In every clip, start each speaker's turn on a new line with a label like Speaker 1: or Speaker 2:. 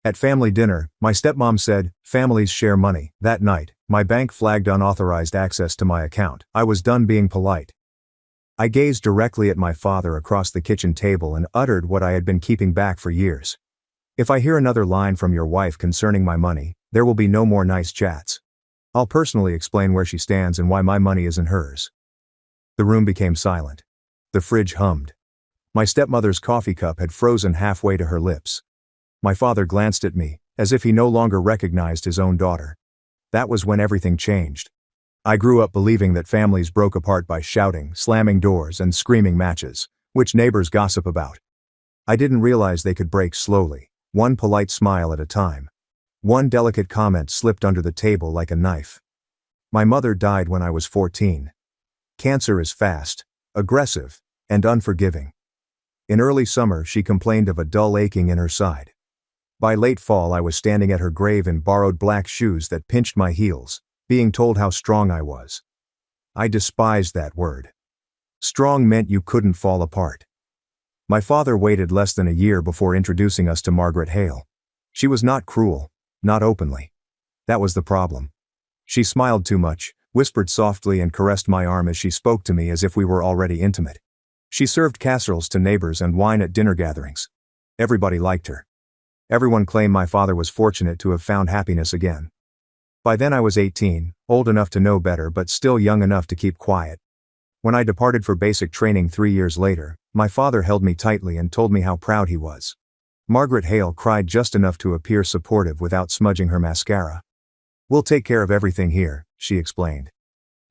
Speaker 1: At family dinner, my stepmom said, "Families share money." That night, my bank flagged unauthorized access to my account. I was done being polite. I gazed directly at my father across the kitchen table and uttered what I had been keeping back for years. "If I hear another line from your wife concerning my money, there will be no more nice chats. I'll personally explain where she stands and why my money isn't hers." The room became silent. The fridge hummed. My stepmother's coffee cup had frozen halfway to her lips. My father glanced at me, as if he no longer recognized his own daughter. That was when everything changed. I grew up believing that families broke apart by shouting, slamming doors, and screaming matches, which neighbors gossip about. I didn't realize they could break slowly, one polite smile at a time. One delicate comment slipped under the table like a knife. My mother died when I was 14. Cancer is fast, aggressive, and unforgiving. In early summer, she complained of a dull aching in her side. By late fall, I was standing at her grave in borrowed black shoes that pinched my heels, being told how strong I was. I despised that word. Strong meant you couldn't fall apart. My father waited less than a year before introducing us to Margaret Hale. She was not cruel, not openly. That was the problem. She smiled too much, whispered softly, and caressed my arm as she spoke to me as if we were already intimate. She served casseroles to neighbors and wine at dinner gatherings. Everybody liked her. Everyone claimed my father was fortunate to have found happiness again. By then I was 18, old enough to know better but still young enough to keep quiet. When I departed for basic training 3 years later, my father held me tightly and told me how proud he was. Margaret Hale cried just enough to appear supportive without smudging her mascara. "We'll take care of everything here," she explained.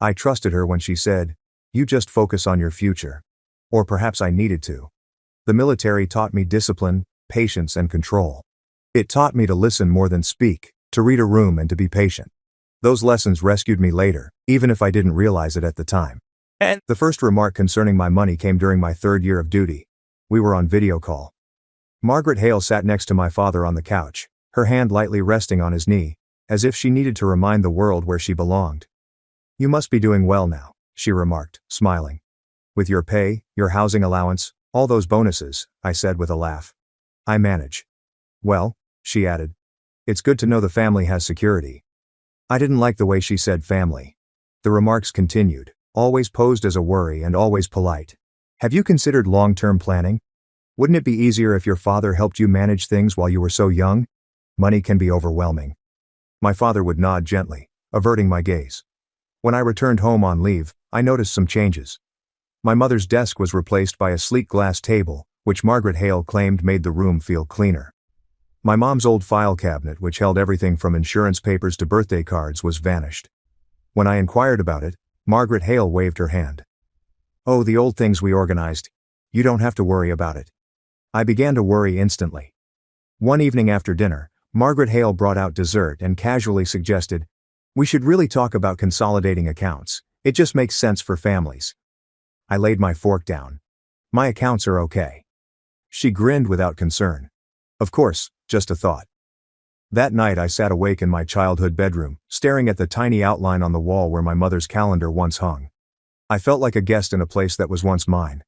Speaker 1: I trusted her when she said, "You just focus on your future." Or perhaps I needed to. The military taught me discipline, patience, and control. It taught me to listen more than speak, to read a room and to be patient. Those lessons rescued me later, even if I didn't realize it at the time. And the first remark concerning my money came during my 3rd year of duty. We were on video call. Margaret Hale sat next to my father on the couch, her hand lightly resting on his knee, as if she needed to remind the world where she belonged. "You must be doing well now," she remarked, smiling. "With your pay, your housing allowance, all those bonuses," I said with a laugh. "I manage." "Well," she added, "it's good to know the family has security." I didn't like the way she said family. The remarks continued, always posed as a worry and always polite. "Have you considered long-term planning? Wouldn't it be easier if your father helped you manage things while you were so young? Money can be overwhelming." My father would nod gently, averting my gaze. When I returned home on leave, I noticed some changes. My mother's desk was replaced by a sleek glass table, which Margaret Hale claimed made the room feel cleaner. My mom's old file cabinet, which held everything from insurance papers to birthday cards, was vanished. When I inquired about it, Margaret Hale waved her hand. "Oh, the old things we organized. You don't have to worry about it." I began to worry instantly. One evening after dinner, Margaret Hale brought out dessert and casually suggested, "We should really talk about consolidating accounts. It just makes sense for families." I laid my fork down. "My accounts are okay." She grinned without concern. "Of course, just a thought." That night I sat awake in my childhood bedroom, staring at the tiny outline on the wall where my mother's calendar once hung. I felt like a guest in a place that was once mine.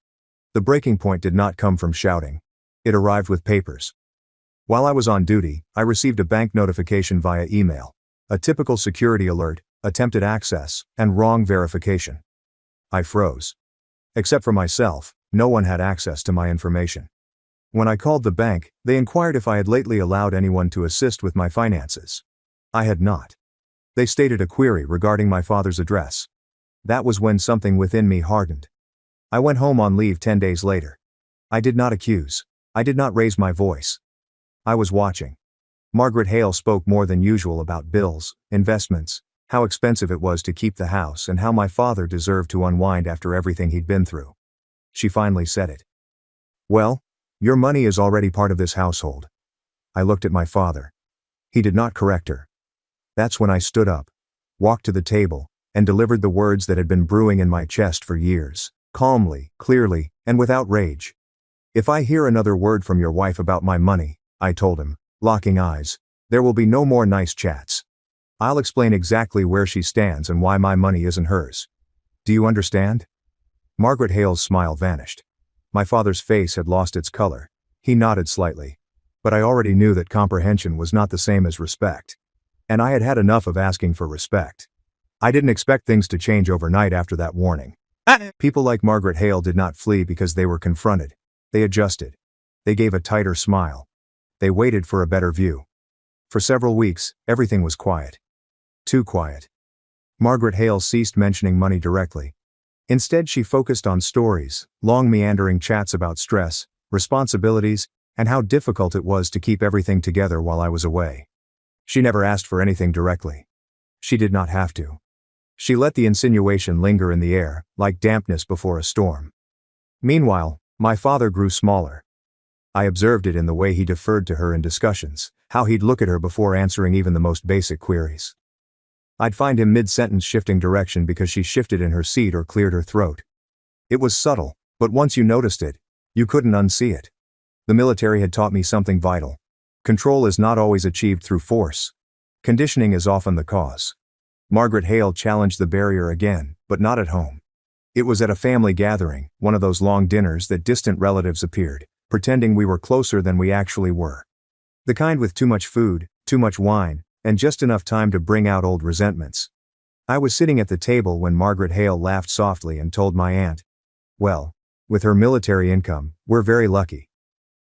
Speaker 1: The breaking point did not come from shouting. It arrived with papers. While I was on duty, I received a bank notification via email. A typical security alert, attempted access, and wrong verification. I froze. Except for myself, no one had access to my information. When I called the bank, they inquired if I had lately allowed anyone to assist with my finances. I had not. They stated a query regarding my father's address. That was when something within me hardened. I went home on leave 10 days later. I did not accuse. I did not raise my voice. I was watching. Margaret Hale spoke more than usual about bills, investments, how expensive it was to keep the house, and how my father deserved to unwind after everything he'd been through. She finally said it. "Well, your money is already part of this household." I looked at my father. He did not correct her. That's when I stood up, walked to the table, and delivered the words that had been brewing in my chest for years, calmly, clearly, and without rage. "If I hear another word from your wife about my money," I told him, locking eyes, "there will be no more nice chats. I'll explain exactly where she stands and why my money isn't hers. Do you understand?" Margaret Hale's smile vanished. My father's face had lost its color. He nodded slightly. But I already knew that comprehension was not the same as respect. And I had had enough of asking for respect. I didn't expect things to change overnight after that warning. People like Margaret Hale did not flee because they were confronted. They adjusted. They gave a tighter smile. They waited for a better view. For several weeks, everything was quiet. Too quiet. Margaret Hale ceased mentioning money directly. Instead, she focused on stories, long meandering chats about stress, responsibilities, and how difficult it was to keep everything together while I was away. She never asked for anything directly. She did not have to. She let the insinuation linger in the air, like dampness before a storm. Meanwhile, my father grew smaller. I observed it in the way he deferred to her in discussions, how he'd look at her before answering even the most basic queries. I'd find him mid-sentence shifting direction because she shifted in her seat or cleared her throat. It was subtle, but once you noticed it, you couldn't unsee it. The military had taught me something vital. Control is not always achieved through force. Conditioning is often the cause. Margaret Hale challenged the barrier again, but not at home. It was at a family gathering, one of those long dinners that distant relatives appeared, pretending we were closer than we actually were. The kind with too much food, too much wine, and just enough time to bring out old resentments. I was sitting at the table when Margaret Hale laughed softly and told my aunt, "Well, with her military income, we're very lucky.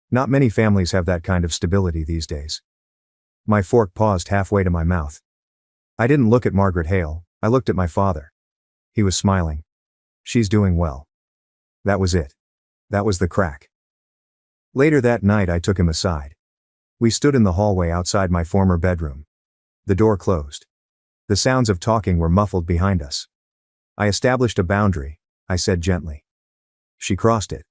Speaker 1: Not many families have that kind of stability these days." My fork paused halfway to my mouth. I didn't look at Margaret Hale, I looked at my father. He was smiling. "She's doing well." That was it. That was the crack. Later that night I took him aside. We stood in the hallway outside my former bedroom. The door closed. The sounds of talking were muffled behind us. "I established a boundary," I said gently. She crossed it.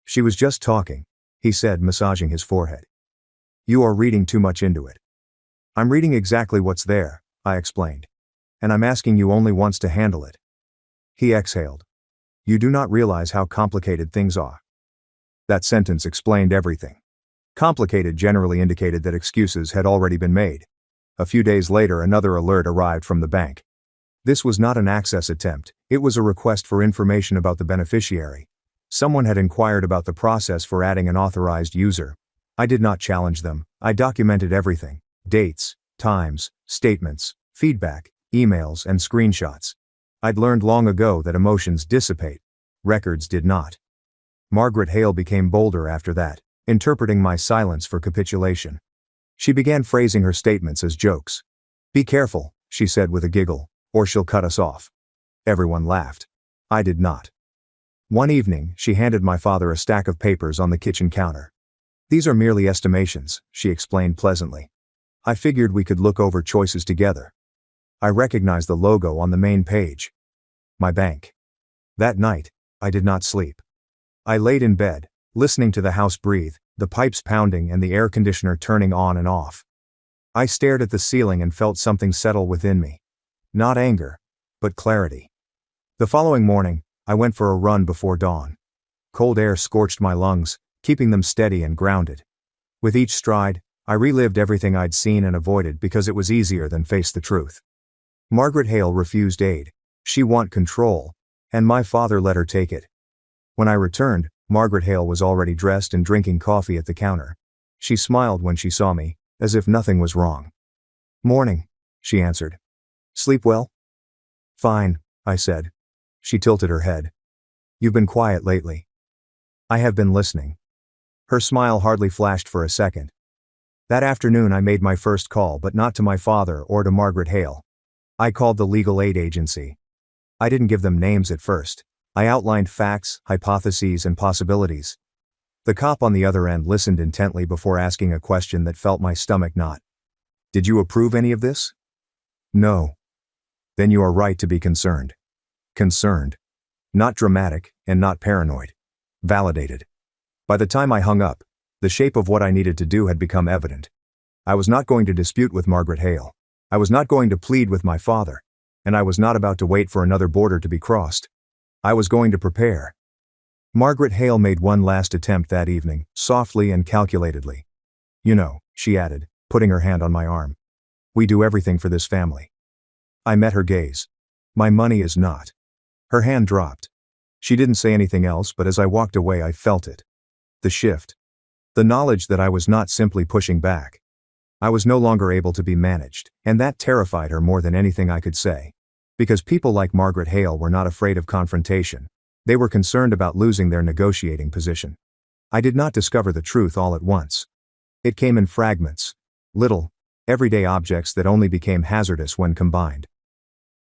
Speaker 1: "She was just talking," he said, massaging his forehead. "You are reading too much into it." "I'm reading exactly what's there," I explained. "And I'm asking you only once to handle it." He exhaled. "You do not realize how complicated things are." That sentence explained everything. Complicated generally indicated that excuses had already been made. A few days later, another alert arrived from the bank. This was not an access attempt, it was a request for information about the beneficiary. Someone had inquired about the process for adding an authorized user. I did not challenge them, I documented everything: dates, times, statements, feedback, emails, and screenshots. I'd learned long ago that emotions dissipate. Records did not. Margaret Hale became bolder after that, interpreting my silence for capitulation. She began phrasing her statements as jokes. "Be careful," she said with a giggle, "or she'll cut us off." Everyone laughed. I did not. One evening, she handed my father a stack of papers on the kitchen counter. "These are merely estimations," she explained pleasantly. "I figured we could look over choices together." I recognized the logo on the main page. My bank. That night, I did not sleep. I laid in bed, listening to the house breathe, the pipes pounding and the air conditioner turning on and off. I stared at the ceiling and felt something settle within me. Not anger, but clarity. The following morning, I went for a run before dawn. Cold air scorched my lungs, keeping them steady and grounded. With each stride, I relived everything I'd seen and avoided because it was easier than face the truth. Margaret Hale refused aid. She wanted control, and my father let her take it. When I returned, Margaret Hale was already dressed and drinking coffee at the counter. She smiled when she saw me, as if nothing was wrong. "Morning," she answered. "Sleep well?" "Fine," I said. She tilted her head. "You've been quiet lately." "I have been listening." Her smile hardly flashed for a second. That afternoon I made my first call, but not to my father or to Margaret Hale. I called the legal aid agency. I didn't give them names at first. I outlined facts, hypotheses, and possibilities. The cop on the other end listened intently before asking a question that felt my stomach knot. "Did you approve any of this?" "No." "Then you are right to be concerned." Concerned. Not dramatic, and not paranoid. Validated. By the time I hung up, the shape of what I needed to do had become evident. I was not going to dispute with Margaret Hale. I was not going to plead with my father. And I was not about to wait for another border to be crossed. I was going to prepare. Margaret Hale made one last attempt that evening, softly and calculatedly. "You know," she added, putting her hand on my arm. "We do everything for this family." I met her gaze. "My money is not." Her hand dropped. She didn't say anything else, but as I walked away I felt it. The shift. The knowledge that I was not simply pushing back. I was no longer able to be managed, and that terrified her more than anything I could say. Because people like Margaret Hale were not afraid of confrontation. They were concerned about losing their negotiating position. I did not discover the truth all at once. It came in fragments. Little, everyday objects that only became hazardous when combined.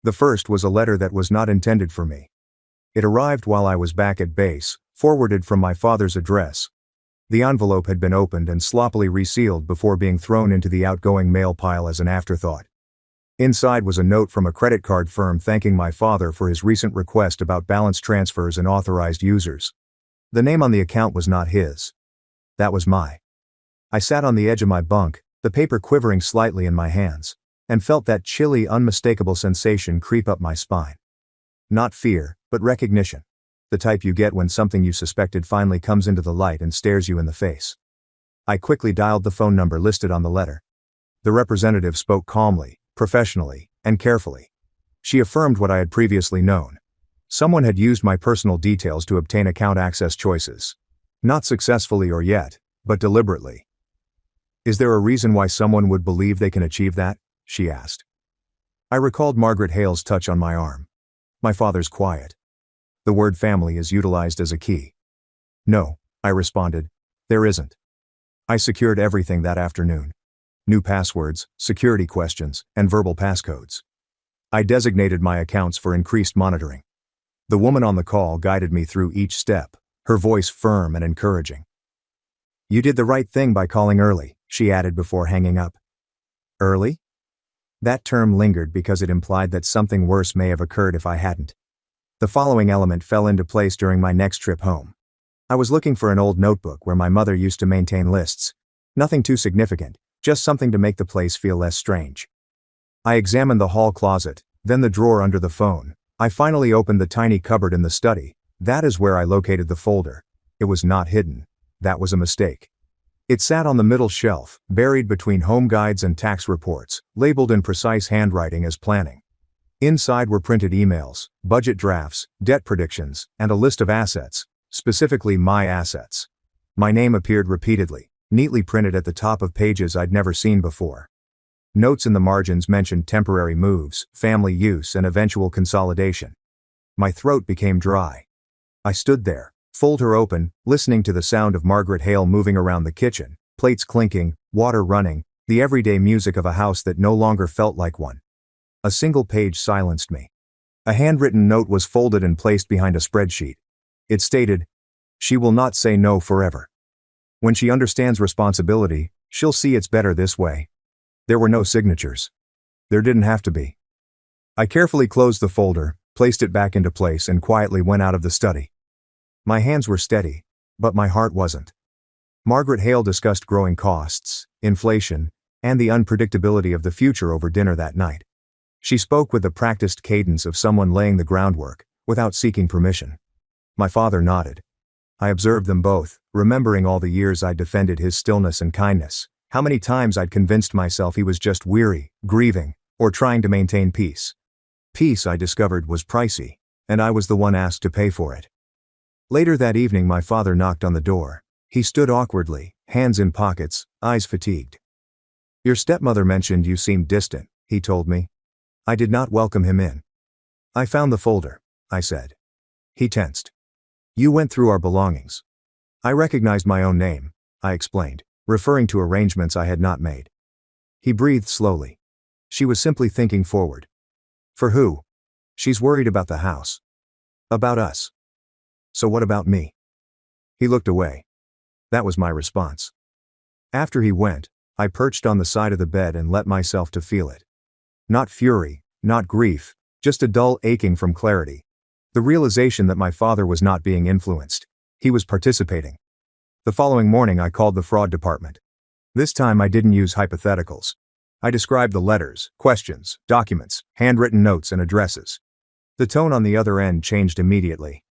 Speaker 1: The first was a letter that was not intended for me. It arrived while I was back at base, forwarded from my father's address. The envelope had been opened and sloppily resealed before being thrown into the outgoing mail pile as an afterthought. Inside was a note from a credit card firm thanking my father for his recent request about balance transfers and authorized users. The name on the account was not his. That was my. I sat on the edge of my bunk, the paper quivering slightly in my hands, and felt that chilly, unmistakable sensation creep up my spine. Not fear, but recognition. The type you get when something you suspected finally comes into the light and stares you in the face. I quickly dialed the phone number listed on the letter. The representative spoke calmly, professionally, and carefully. She affirmed what I had previously known. Someone had used my personal details to obtain account access choices. Not successfully or yet, but deliberately. Is there a reason why someone would believe they can achieve that? She asked. I recalled Margaret Hale's touch on my arm. My father's quiet. The word family is utilized as a key. No, I responded. There isn't. I secured everything that afternoon. New passwords, security questions, and verbal passcodes. I designated my accounts for increased monitoring. The woman on the call guided me through each step, her voice firm and encouraging. You did the right thing by calling early, she added before hanging up. Early? That term lingered because it implied that something worse may have occurred if I hadn't. The following element fell into place during my next trip home. I was looking for an old notebook where my mother used to maintain lists. Nothing too significant, just something to make the place feel less strange. I examined the hall closet, then the drawer under the phone. I finally opened the tiny cupboard in the study. That is where I located the folder. It was not hidden. That was a mistake. It sat on the middle shelf, buried between home guides and tax reports, labeled in precise handwriting as planning. Inside were printed emails, budget drafts, debt predictions, and a list of assets, specifically my assets. My name appeared repeatedly, neatly printed at the top of pages I'd never seen before. Notes in the margins mentioned temporary moves, family use, and eventual consolidation. My throat became dry. I stood there, folder open, listening to the sound of Margaret Hale moving around the kitchen, plates clinking, water running, the everyday music of a house that no longer felt like one. A single page silenced me. A handwritten note was folded and placed behind a spreadsheet. It stated, "She will not say no forever. When she understands responsibility, she'll see it's better this way." There were no signatures. There didn't have to be. I carefully closed the folder, placed it back into place, and quietly went out of the study. My hands were steady, but my heart wasn't. Margaret Hale discussed growing costs, inflation, and the unpredictability of the future over dinner that night. She spoke with the practiced cadence of someone laying the groundwork, without seeking permission. My father nodded. I observed them both, remembering all the years I'd defended his stillness and kindness, how many times I'd convinced myself he was just weary, grieving, or trying to maintain peace. Peace, I discovered, was pricey, and I was the one asked to pay for it. Later that evening my father knocked on the door. He stood awkwardly, hands in pockets, eyes fatigued. Your stepmother mentioned you seemed distant, he told me. I did not welcome him in. I found the folder, I said. He tensed. You went through our belongings. I recognized my own name, I explained, referring to arrangements I had not made. He breathed slowly. She was simply thinking forward. For who? She's worried about the house. About us. So what about me? He looked away. That was my response. After he went, I perched on the side of the bed and let myself to feel it. Not fury, not grief, just a dull aching from clarity. The realization that my father was not being influenced. He was participating. The following morning I called the fraud department. This time I didn't use hypotheticals. I described the letters, questions, documents, handwritten notes, and addresses. The tone on the other end changed immediately.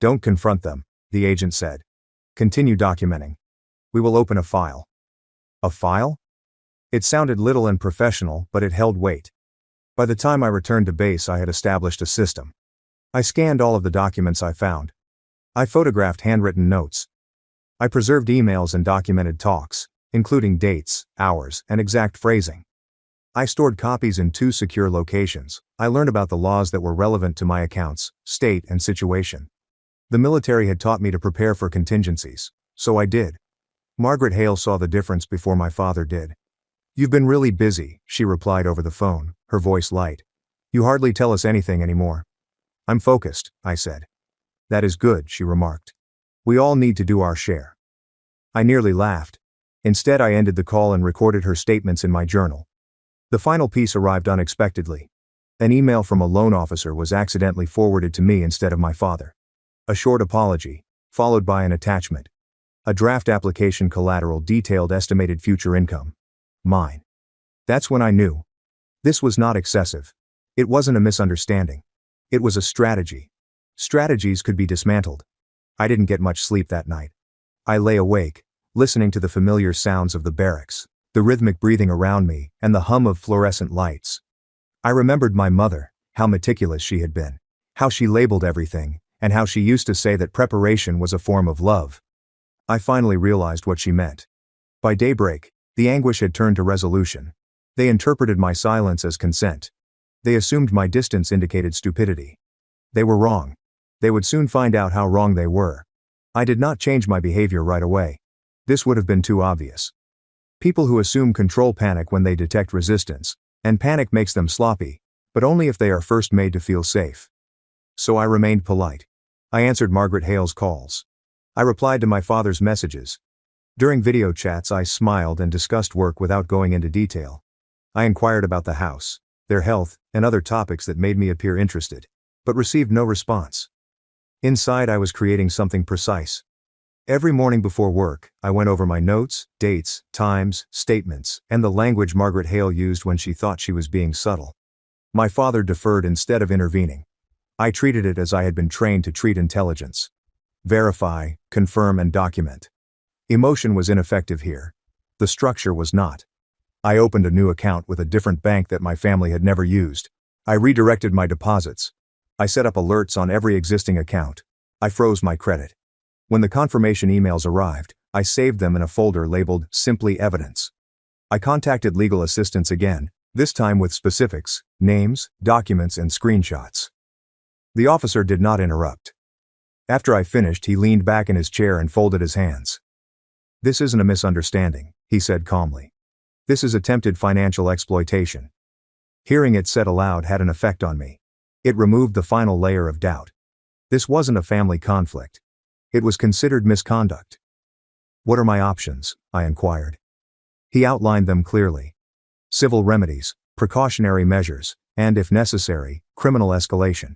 Speaker 1: Don't confront them, the agent said. Continue documenting. We will open a file. A file? It sounded little and professional, but it held weight. By the time I returned to base I had established a system. I scanned all of the documents I found. I photographed handwritten notes. I preserved emails and documented talks, including dates, hours, and exact phrasing. I stored copies in 2 secure locations. I learned about the laws that were relevant to my accounts, state, and situation. The military had taught me to prepare for contingencies, so I did. Margaret Hale saw the difference before my father did. "You've been really busy," she replied over the phone, her voice light. "You hardly tell us anything anymore." "I'm focused," I said. "That is good," she remarked. "We all need to do our share." I nearly laughed. Instead, I ended the call and recorded her statements in my journal. The final piece arrived unexpectedly. An email from a loan officer was accidentally forwarded to me instead of my father. A short apology, followed by an attachment. A draft application collateral detailed estimated future income. Mine. That's when I knew. This was not excessive. It wasn't a misunderstanding. It was a strategy. Strategies could be dismantled. I didn't get much sleep that night. I lay awake, listening to the familiar sounds of the barracks, the rhythmic breathing around me, and the hum of fluorescent lights. I remembered my mother, how meticulous she had been, how she labeled everything, and how she used to say that preparation was a form of love. I finally realized what she meant. By daybreak, the anguish had turned to resolution. They interpreted my silence as consent. They assumed my distance indicated stupidity. They were wrong. They would soon find out how wrong they were. I did not change my behavior right away. This would have been too obvious. People who assume control panic when they detect resistance, and panic makes them sloppy, but only if they are first made to feel safe. So I remained polite. I answered Margaret Hale's calls. I replied to my father's messages. During video chats, I smiled and discussed work without going into detail. I inquired about the house, their health, and other topics that made me appear interested, but received no response. Inside, I was creating something precise. Every morning before work, I went over my notes, dates, times, statements, and the language Margaret Hale used when she thought she was being subtle. My father deferred instead of intervening. I treated it as I had been trained to treat intelligence. Verify, confirm, and document. Emotion was ineffective here. The structure was not. I opened a new account with a different bank that my family had never used. I redirected my deposits. I set up alerts on every existing account. I froze my credit. When the confirmation emails arrived, I saved them in a folder labeled Simply Evidence. I contacted legal assistance again, this time with specifics, names, documents, and screenshots. The officer did not interrupt. After I finished, he leaned back in his chair and folded his hands. "This isn't a misunderstanding," he said calmly. "This is attempted financial exploitation." Hearing it said aloud had an effect on me. It removed the final layer of doubt. This wasn't a family conflict. It was considered misconduct. "What are my options?" I inquired. He outlined them clearly. Civil remedies, precautionary measures, and, if necessary, criminal escalation.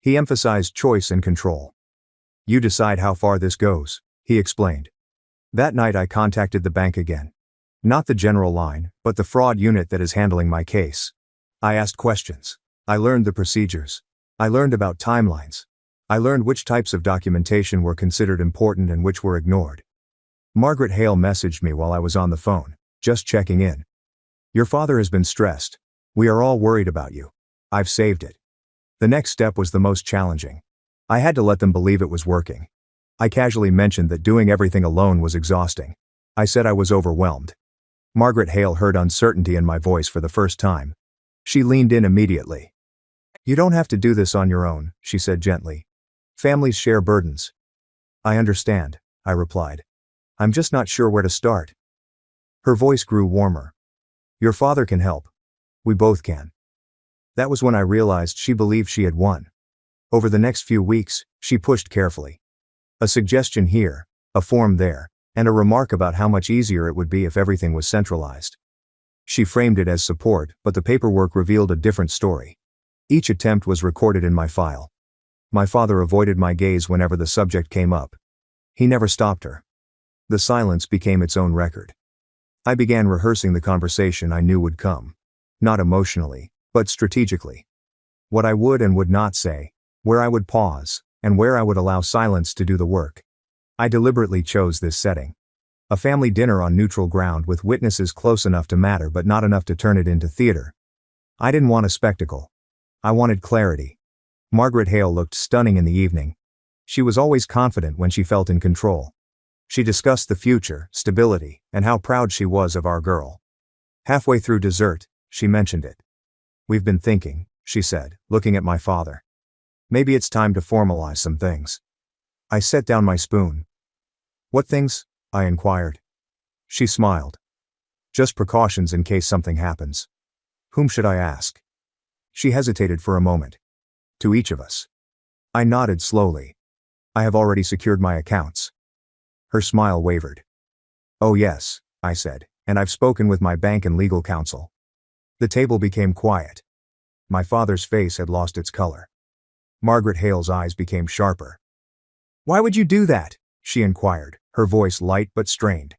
Speaker 1: He emphasized choice and control. "You decide how far this goes," he explained. That night I contacted the bank again. Not the general line, but the fraud unit that is handling my case. I asked questions. I learned the procedures. I learned about timelines. I learned which types of documentation were considered important and which were ignored. Margaret Hale messaged me while I was on the phone, just checking in. "Your father has been stressed. We are all worried about you. I've saved it." The next step was the most challenging. I had to let them believe it was working. I casually mentioned that doing everything alone was exhausting. I said I was overwhelmed. Margaret Hale heard uncertainty in my voice for the first time. She leaned in immediately. "You don't have to do this on your own," she said gently. "Families share burdens." "I understand," I replied. "I'm just not sure where to start." Her voice grew warmer. "Your father can help. We both can." That was when I realized she believed she had won. Over the next few weeks, she pushed carefully. A suggestion here, a form there, and a remark about how much easier it would be if everything was centralized. She framed it as support, but the paperwork revealed a different story. Each attempt was recorded in my file. My father avoided my gaze whenever the subject came up. He never stopped her. The silence became its own record. I began rehearsing the conversation I knew would come. Not emotionally, but strategically. What I would and would not say, where I would pause, and where I would allow silence to do the work. I deliberately chose this setting. A family dinner on neutral ground with witnesses close enough to matter but not enough to turn it into theater. I didn't want a spectacle. I wanted clarity. Margaret Hale looked stunning in the evening. She was always confident when she felt in control. She discussed the future, stability, and how proud she was of our girl. Halfway through dessert, she mentioned it. "We've been thinking," she said, looking at my father. "Maybe it's time to formalize some things." I set down my spoon. "What things?" I inquired. She smiled. "Just precautions in case something happens." "Whom should I ask?" She hesitated for a moment. "To each of us." I nodded slowly. "I have already secured my accounts." Her smile wavered. "Oh yes," I said, "and I've spoken with my bank and legal counsel." The table became quiet. My father's face had lost its color. Margaret Hale's eyes became sharper. "Why would you do that?" she inquired, her voice light but strained.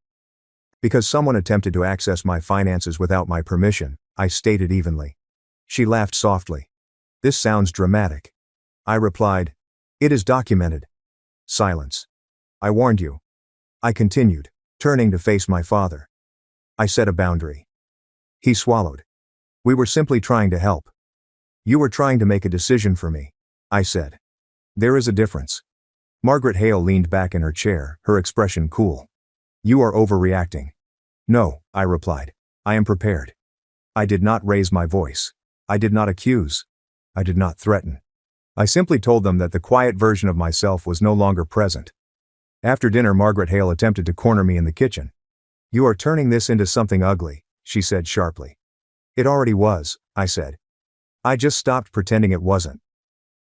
Speaker 1: "Because someone attempted to access my finances without my permission," I stated evenly. She laughed softly. "This sounds dramatic." I replied, "It is documented." Silence. "I warned you." I continued, turning to face my father. "I set a boundary." He swallowed. "We were simply trying to help." "You were trying to make a decision for me," I said. "There is a difference." Margaret Hale leaned back in her chair, her expression cool. "You are overreacting." "No," I replied. "I am prepared." I did not raise my voice. I did not accuse. I did not threaten. I simply told them that the quiet version of myself was no longer present. After dinner, Margaret Hale attempted to corner me in the kitchen. "You are turning this into something ugly," she said sharply. "It already was," I said. "I just stopped pretending it wasn't."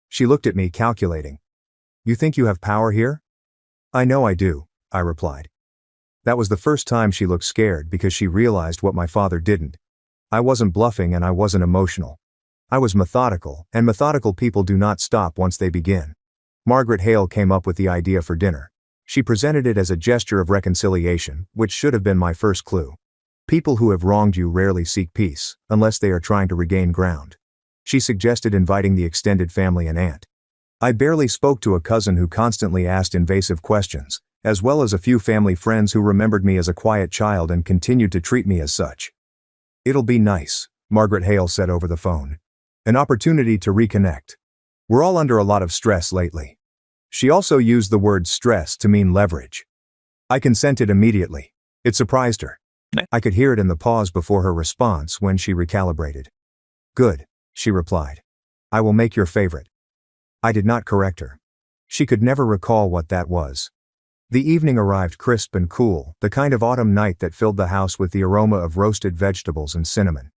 Speaker 1: She looked at me, calculating. "You think you have power here?" "I know I do," I replied. That was the first time she looked scared because she realized what my father didn't. I wasn't bluffing and I wasn't emotional. I was methodical, and methodical people do not stop once they begin. Margaret Hale came up with the idea for dinner. She presented it as a gesture of reconciliation, which should have been my first clue. People who have wronged you rarely seek peace, unless they are trying to regain ground. She suggested inviting the extended family and aunt. I barely spoke to a cousin who constantly asked invasive questions, as well as a few family friends who remembered me as a quiet child and continued to treat me as such. "It'll be nice," Margaret Hale said over the phone. "An opportunity to reconnect. We're all under a lot of stress lately." She also used the word stress to mean leverage. I consented immediately. It surprised her. I could hear it in the pause before her response when she recalibrated. "Good," she replied. "I will make your favorite." I did not correct her. She could never recall what that was. The evening arrived crisp and cool, the kind of autumn night that filled the house with the aroma of roasted vegetables and cinnamon.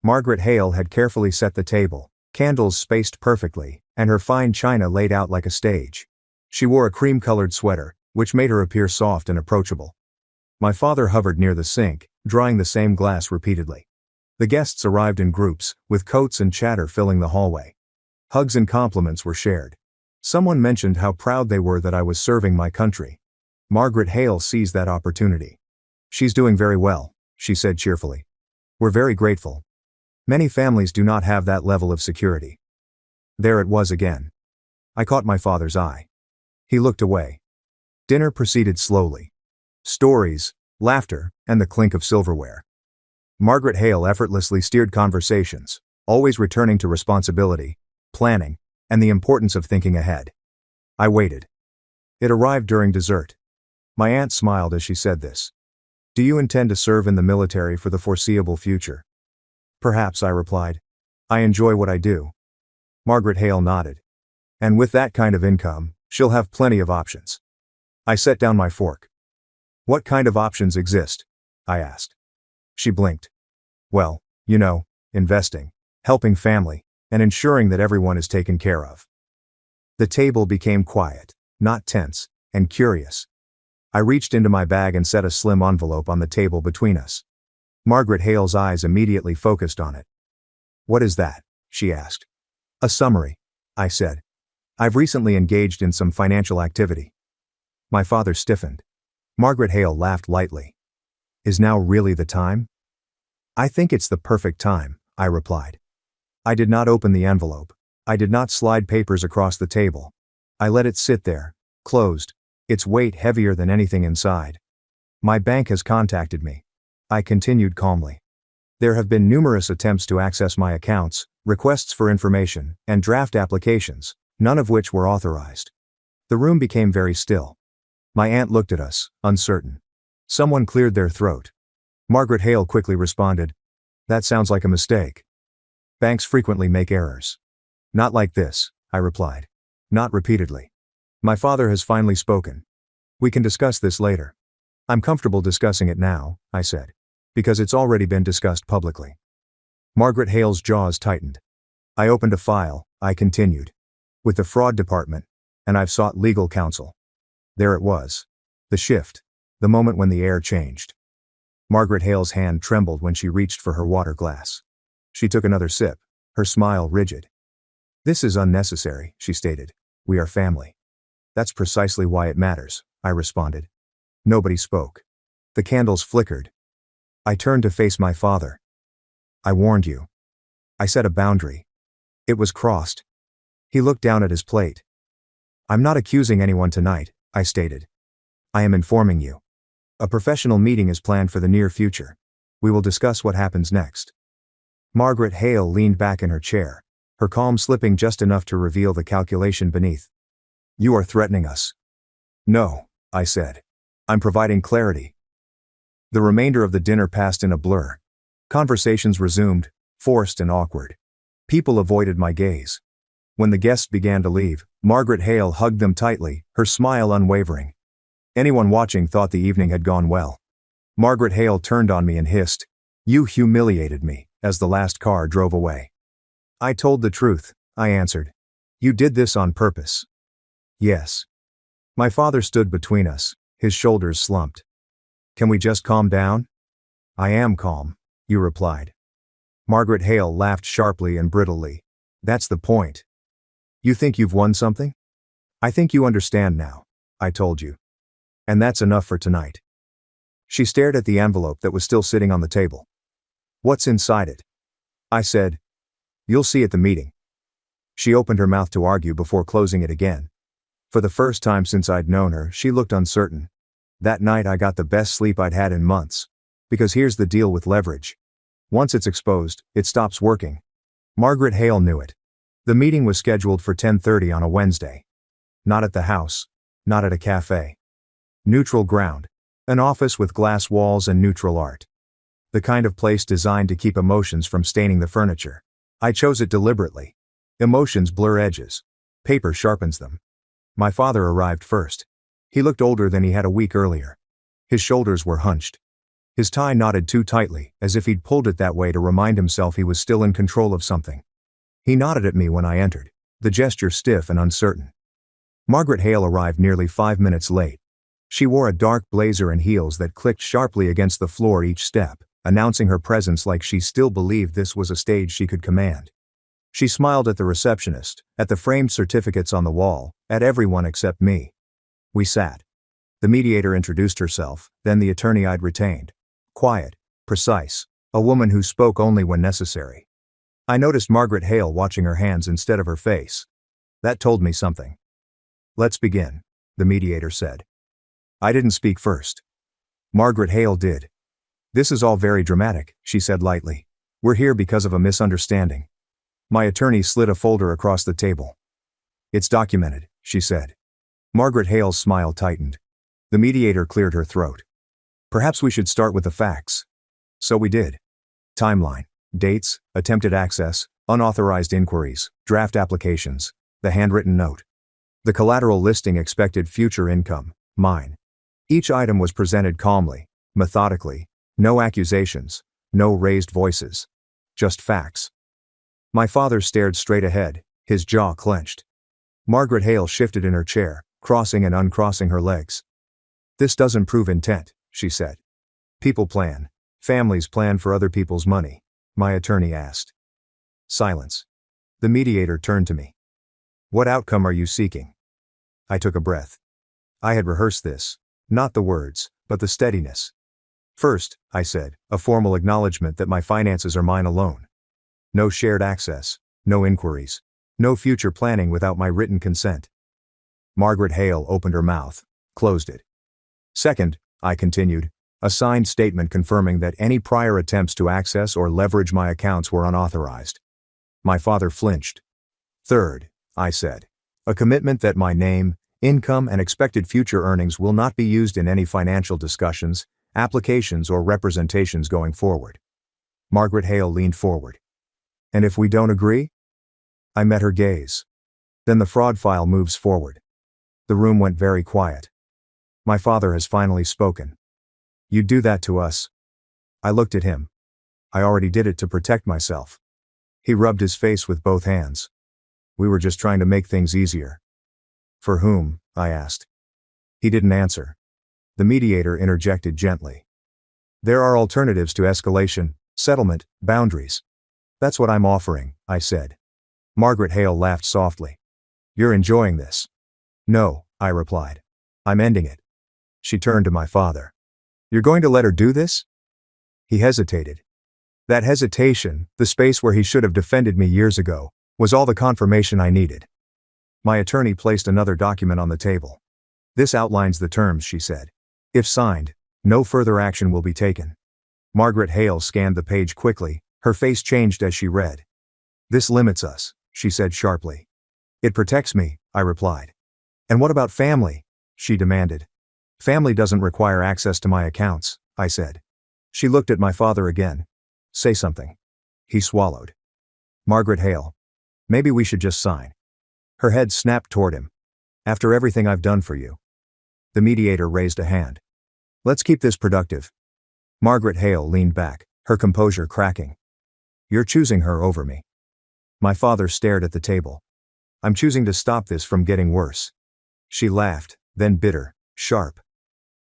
Speaker 1: Margaret Hale had carefully set the table, candles spaced perfectly, and her fine china laid out like a stage. She wore a cream-colored sweater, which made her appear soft and approachable. My father hovered near the sink, drying the same glass repeatedly. The guests arrived in groups, with coats and chatter filling the hallway. Hugs and compliments were shared. Someone mentioned how proud they were that I was serving my country. Margaret Hale seized that opportunity. "She's doing very well," she said cheerfully. "We're very grateful. Many families do not have that level of security." There it was again. I caught my father's eye. He looked away. Dinner proceeded slowly. Stories, laughter, and the clink of silverware. Margaret Hale effortlessly steered conversations, always returning to responsibility, planning, and the importance of thinking ahead. I waited. It arrived during dessert. My aunt smiled as she said this. "Do you intend to serve in the military for the foreseeable future?" "Perhaps," I replied. "I enjoy what I do." Margaret Hale nodded. "And with that kind of income, she'll have plenty of options." I set down my fork. "What kind of options exist?" I asked. She blinked. "Well, you know, investing, helping family, and ensuring that everyone is taken care of." The table became quiet, not tense, and curious. I reached into my bag and set a slim envelope on the table between us. Margaret Hale's eyes immediately focused on it. "What is that?" she asked. "A summary," I said. "I've recently engaged in some financial activity." My father stiffened. Margaret Hale laughed lightly. "Is now really the time?" "I think it's the perfect time," I replied. I did not open the envelope. I did not slide papers across the table. I let it sit there, closed, its weight heavier than anything inside. "My bank has contacted me," I continued calmly. "There have been numerous attempts to access my accounts, requests for information, and draft applications, none of which were authorized." The room became very still. My aunt looked at us, uncertain. Someone cleared their throat. Margaret Hale quickly responded, "That sounds like a mistake. Banks frequently make errors." "Not like this," I replied. "Not repeatedly. My father has finally spoken. We can discuss this later." "I'm comfortable discussing it now," I said. "Because it's already been discussed publicly." Margaret Hale's jaws tightened. "I opened a file," I continued, "with the fraud department, and I've sought legal counsel." There it was. The shift. The moment when the air changed. Margaret Hale's hand trembled when she reached for her water glass. She took another sip, her smile rigid. "This is unnecessary," she stated. "We are family." "That's precisely why it matters," I responded. Nobody spoke. The candles flickered. I turned to face my father. "I warned you." I set a boundary. It was crossed. He looked down at his plate. "I'm not accusing anyone tonight," I stated. "I am informing you. A professional meeting is planned for the near future. We will discuss what happens next." Margaret Hale leaned back in her chair, her calm slipping just enough to reveal the calculation beneath. "You are threatening us." "No," I said. "I'm providing clarity." The remainder of the dinner passed in a blur. Conversations resumed, forced and awkward. People avoided my gaze. When the guests began to leave, Margaret Hale hugged them tightly, her smile unwavering. Anyone watching thought the evening had gone well. Margaret Hale turned on me and hissed, "You humiliated me," as the last car drove away. "I told the truth," I answered. "You did this on purpose." "Yes." My father stood between us, his shoulders slumped. "Can we just calm down?" "I am calm," you replied. Margaret Hale laughed sharply and brittlely. "That's the point. You think you've won something? I think you understand now. I told you. And that's enough for tonight." She stared at the envelope that was still sitting on the table. "What's inside it?" I said. "You'll see at the meeting." She opened her mouth to argue before closing it again. For the first time since I'd known her, she looked uncertain. That night I got the best sleep I'd had in months. Because here's the deal with leverage. Once it's exposed, it stops working. Margaret Hale knew it. The meeting was scheduled for 10:30 on a Wednesday. Not at the house. Not at a cafe. Neutral ground. An office with glass walls and neutral art. The kind of place designed to keep emotions from staining the furniture. I chose it deliberately. Emotions blur edges. Paper sharpens them. My father arrived first. He looked older than he had a week earlier. His shoulders were hunched. His tie knotted too tightly, as if he'd pulled it that way to remind himself he was still in control of something. He nodded at me when I entered, the gesture stiff and uncertain. Margaret Hale arrived nearly 5 minutes late. She wore a dark blazer and heels that clicked sharply against the floor each step, announcing her presence like she still believed this was a stage she could command. She smiled at the receptionist, at the framed certificates on the wall, at everyone except me. We sat. The mediator introduced herself, then the attorney I'd retained. Quiet, precise, a woman who spoke only when necessary. I noticed Margaret Hale watching her hands instead of her face. That told me something. "Let's begin," the mediator said. I didn't speak first. Margaret Hale did. "This is all very dramatic," she said lightly. "We're here because of a misunderstanding." My attorney slid a folder across the table. "It's documented," she said. Margaret Hale's smile tightened. The mediator cleared her throat. "Perhaps we should start with the facts." So we did. Timeline. Dates, attempted access, unauthorized inquiries, draft applications, the handwritten note. The collateral listing expected future income, mine. Each item was presented calmly, methodically, no accusations, no raised voices. Just facts. My father stared straight ahead, his jaw clenched. Margaret Hale shifted in her chair, crossing and uncrossing her legs. "This doesn't prove intent," she said. "People plan. Families plan for other people's money," my attorney asked. Silence. The mediator turned to me. "What outcome are you seeking?" I took a breath. I had rehearsed this. Not the words, but the steadiness. "First," I said, "a formal acknowledgement that my finances are mine alone. No shared access, no inquiries, no future planning without my written consent." Margaret Hale opened her mouth, closed it. "Second," I continued, "a signed statement confirming that any prior attempts to access or leverage my accounts were unauthorized." My father flinched. "Third," I said, "a commitment that my name, Income and expected future earnings will not be used in any financial discussions, applications or representations going forward. Margaret Hale leaned forward. And if we don't agree? I met her gaze. Then the fraud file moves forward. The room went very quiet. My father has finally spoken. You'd do that to us? I looked at him. I already did it to protect myself. He rubbed his face with both hands. We were just trying to make things easier. For whom? I asked. He didn't answer. The mediator interjected gently. There are alternatives to escalation, settlement, boundaries. That's what I'm offering, I said. Margaret Hale laughed softly. You're enjoying this. No, I replied. I'm ending it. She turned to my father. You're going to let her do this? He hesitated. That hesitation, the space where he should have defended me years ago, was all the confirmation I needed. My attorney placed another document on the table. This outlines the terms, she said. If signed, no further action will be taken. Margaret Hale scanned the page quickly, her face changed as she read. This limits us, she said sharply. It protects me, I replied. And what about family? She demanded. Family doesn't require access to my accounts, I said. She looked at my father again. Say something. He swallowed. Margaret Hale. Maybe we should just sign. Her head snapped toward him. After everything I've done for you. The mediator raised a hand. Let's keep this productive. Margaret Hale leaned back, her composure cracking. You're choosing her over me. My father stared at the table. I'm choosing to stop this from getting worse. She laughed, then bitter, sharp.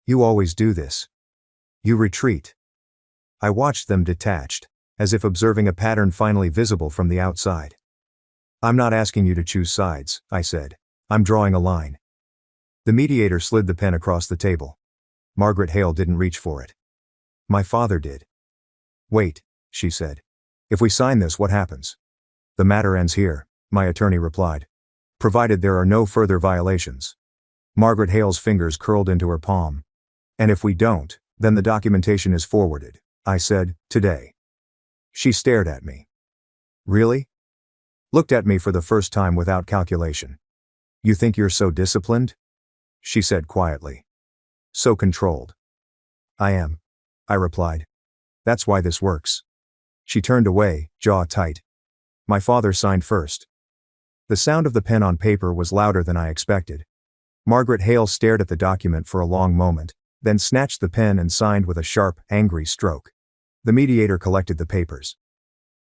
Speaker 1: You always do this. You retreat. I watched them detached, as if observing a pattern finally visible from the outside. I'm not asking you to choose sides, I said. I'm drawing a line. The mediator slid the pen across the table. Margaret Hale didn't reach for it. My father did. Wait, she said. If we sign this, what happens? The matter ends here, my attorney replied. Provided there are no further violations. Margaret Hale's fingers curled into her palm. And if we don't, then the documentation is forwarded, I said, today. She stared at me. Really? Looked at me for the first time without calculation. You think you're so disciplined? She said quietly. So controlled. I am, I replied. That's why this works. She turned away, jaw tight. My father signed first. The sound of the pen on paper was louder than I expected. Margaret Hale stared at the document for a long moment, then snatched the pen and signed with a sharp, angry stroke. The mediator collected the papers.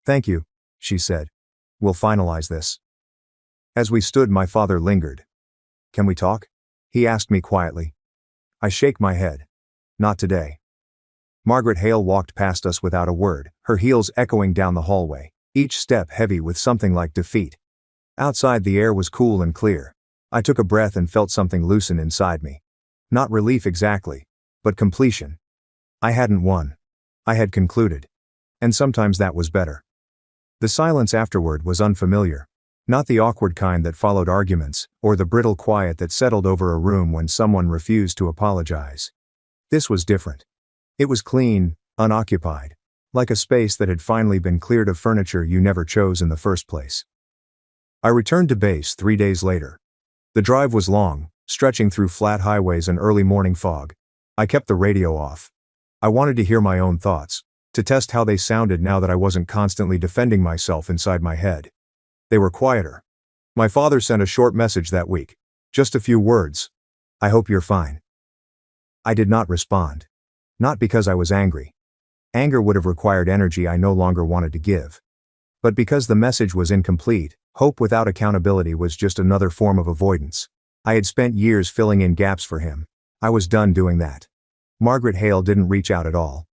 Speaker 1: Thank you, she said. We'll finalize this. As we stood, my father lingered. Can we talk? He asked me quietly. I shake my head. Not today. Margaret Hale walked past us without a word, her heels echoing down the hallway, each step heavy with something like defeat. Outside the air was cool and clear. I took a breath and felt something loosen inside me. Not relief exactly, but completion. I hadn't won. I had concluded. And sometimes that was better. The silence afterward was unfamiliar. Not the awkward kind that followed arguments, or the brittle quiet that settled over a room when someone refused to apologize. This was different. It was clean, unoccupied, like a space that had finally been cleared of furniture you never chose in the first place. I returned to base 3 days later. The drive was long, stretching through flat highways and early morning fog. I kept the radio off. I wanted to hear my own thoughts, to test how they sounded now that I wasn't constantly defending myself inside my head. They were quieter. My father sent a short message that week. Just a few words. I hope you're fine. I did not respond. Not because I was angry. Anger would have required energy I no longer wanted to give. But because the message was incomplete, hope without accountability was just another form of avoidance. I had spent years filling in gaps for him. I was done doing that. Margaret Hale didn't reach out at all.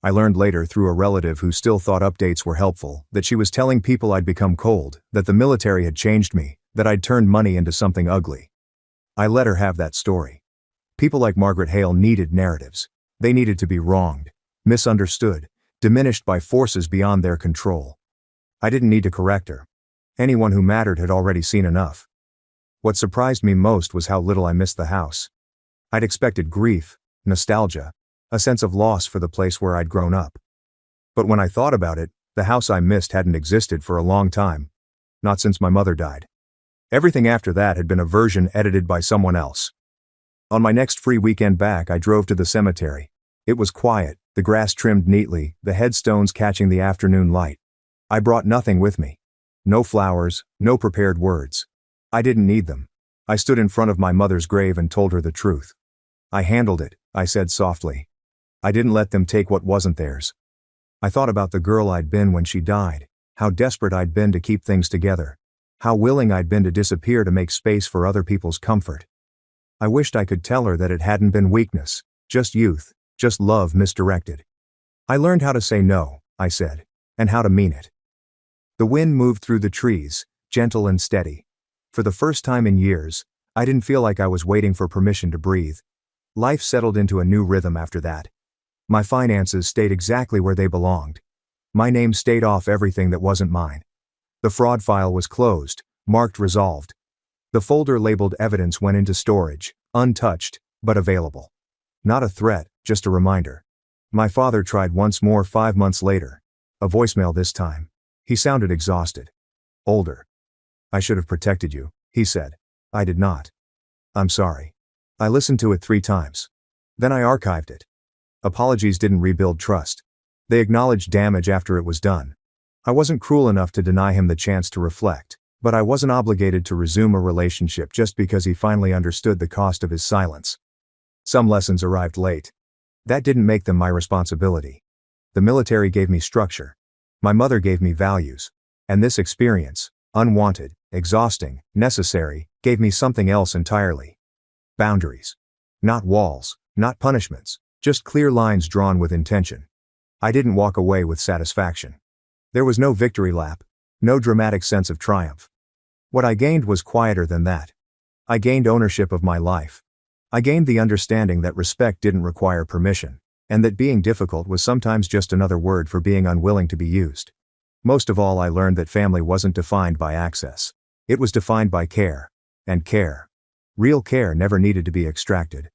Speaker 1: I learned later through a relative who still thought updates were helpful, that she was telling people I'd become cold, that the military had changed me, that I'd turned money into something ugly. I let her have that story. People like Margaret Hale needed narratives. They needed to be wronged, misunderstood, diminished by forces beyond their control. I didn't need to correct her. Anyone who mattered had already seen enough. What surprised me most was how little I missed the house. I'd expected grief, nostalgia, a sense of loss for the place where I'd grown up. But when I thought about it, the house I missed hadn't existed for a long time. Not since my mother died. Everything after that had been a version edited by someone else. On my next free weekend back, I drove to the cemetery. It was quiet, the grass trimmed neatly, the headstones catching the afternoon light. I brought nothing with me. No flowers, no prepared words. I didn't need them. I stood in front of my mother's grave and told her the truth. I handled it, I said softly. I didn't let them take what wasn't theirs. I thought about the girl I'd been when she died, how desperate I'd been to keep things together, how willing I'd been to disappear to make space for other people's comfort. I wished I could tell her that it hadn't been weakness, just youth, just love misdirected. I learned how to say no, I said, and how to mean it. The wind moved through the trees, gentle and steady. For the first time in years, I didn't feel like I was waiting for permission to breathe. Life settled into a new rhythm after that. My finances stayed exactly where they belonged. My name stayed off everything that wasn't mine. The fraud file was closed, marked resolved. The folder labeled evidence went into storage, untouched, but available. Not a threat, just a reminder. My father tried once more 5 months later. A voicemail this time. He sounded exhausted. Older. I should have protected you, he said. I did not. I'm sorry. I listened to it 3 times. Then I archived it. Apologies didn't rebuild trust. They acknowledged damage after it was done. I wasn't cruel enough to deny him the chance to reflect, but I wasn't obligated to resume a relationship just because he finally understood the cost of his silence. Some lessons arrived late. That didn't make them my responsibility. The military gave me structure. My mother gave me values. And this experience, unwanted, exhausting, necessary, gave me something else entirely. Boundaries. Not walls, not punishments, just clear lines drawn with intention. I didn't walk away with satisfaction. There was no victory lap, no dramatic sense of triumph. What I gained was quieter than that. I gained ownership of my life. I gained the understanding that respect didn't require permission, and that being difficult was sometimes just another word for being unwilling to be used. Most of all, I learned that family wasn't defined by access. It was defined by care. And care. Real care never needed to be extracted.